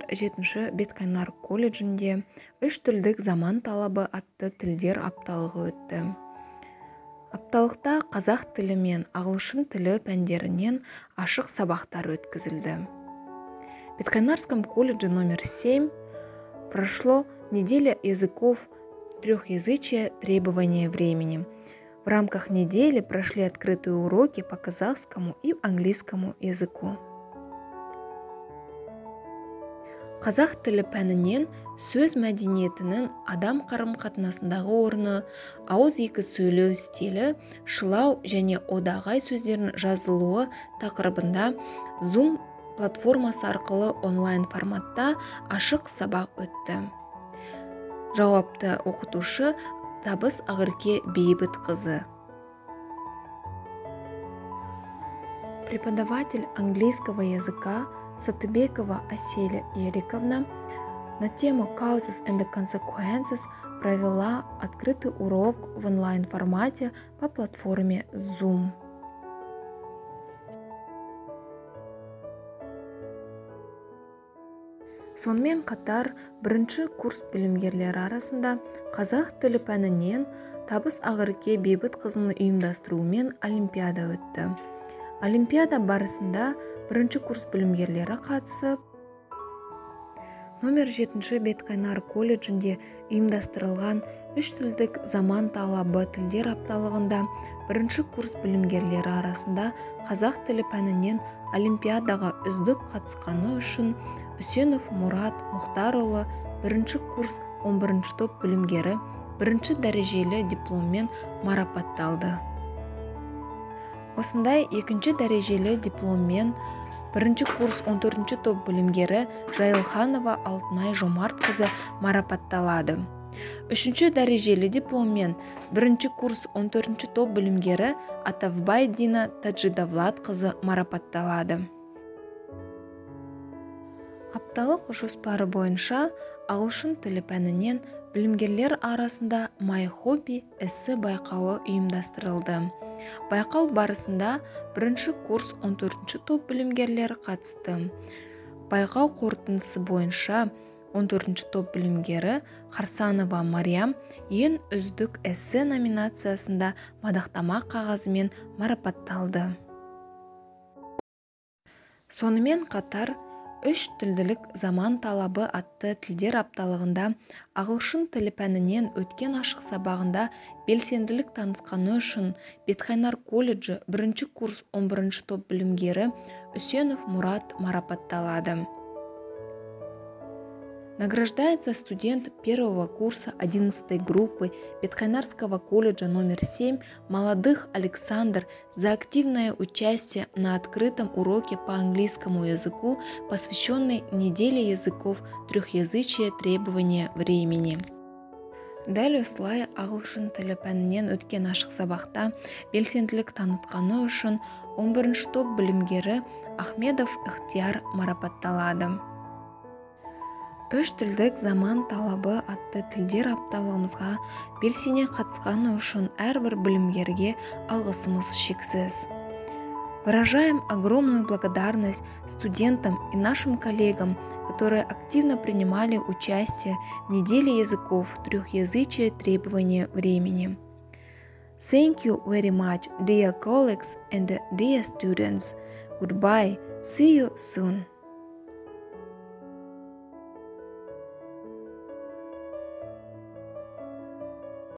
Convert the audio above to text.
7 Беткайнар колледжінде үш тілдік заман талабы атты тілдер апталығы өтті. Апталықта қазақ тілі мен ағылшын тілі пәндерінен ашық сабақтар өткізілді. В Беткайнарском колледже номер 7 прошло неделя языков трехязычия требования времени. В рамках недели прошли открытые уроки по казахскому и английскому языку. Қазақ тілі пәнінен сөз мәдениетінің адам қарым-қатынасындағы орны, ауыз екі сөйлеу стилі, шылау және одағай сөздердің жазылуы тақырыбында Zoom платформасы арқылы онлайн форматта ашық сабақ өтті. Жауапты оқытушы Табыс Ағырке Бейбітқызы. Преподаватель английского языка Сатыбекова Аселя Ериковна на тему Causes and Consequences провела открытый урок в онлайн-формате по платформе Zoom. Сонымен қатар бірінші курс білімгерлері арасында қазақ тілі пәнінен Табыс Ағырке Бейбітқызының ұйымдастыруымен олимпиада өтті. Олимпиада барысында бірінші курс білімгерлері қатысып, номер 7 Беткайнар колледжінде ұйымдастырылған үш тілдік заман талабы тілдер апталығында бірінші курс білімгерлері арасында қазақ тілі пәнінен олимпиадаға үздік қатысқаны үшін Үсенов Мұрат Мұхтарұлы бірінші курс 11 топ білімгері бірінші дәрежелі дипломмен марапатталды. Осындай екінші дәрежелі дипломмен бірінші курс 14 топ білімгері Жайылханова Алтынай Жомартқызы марапатталады. Үшінші дәрежелі дипломмен бірінші курс 14 топ білімгері Атавбай Дина Таджидавлатқызы марапатталады. Апталық жоспары бойынша ағылшын тілі пәнінен білімгерлер арасында My Hobby эссе байқауы ұйымдастырылды. Байқау барысында бірінші курс 14 топ білімгерлері қатысты. Байқау қорытындысы бойынша 14 топ білімгері Харсанова Мариям ең үздік эссе номинациясында мадақтама қағазымен марапатталды. Сонымен қатар үш тілділік заман талабы атты тілдер апталығында ағылшын тілі пәнінен өткен ашық сабағында белсенділік танытқаны үшін Беткайнар колледжі бірінші курс 11 топ білімгері Үсенов Мұрат марапатталады. Награждается студент первого курса 11 группы Беткайнарского колледжа номер 7 молодых Александр за активное участие на открытом уроке по английскому языку, посвященной неделе языков трехязычия требования времени. Дәл осылай ағылшын тілі пәнінен өткен ашық сабақта белсенділік танытқаны үшін 11 топ білімгері Ахмедов Ихтияр марапатталады. Үш тілдік заман талабы атты тілдер апталығымызға белсене қатысқаны үшін әрбір білімгерге алғысымыз шексіз. Выражаем огромную благодарность студентам и нашим коллегам, которые активно принимали участие в неделе языков трехязычия требования времени. Thank you very much, dear colleagues and dear students. Goodbye. See you soon.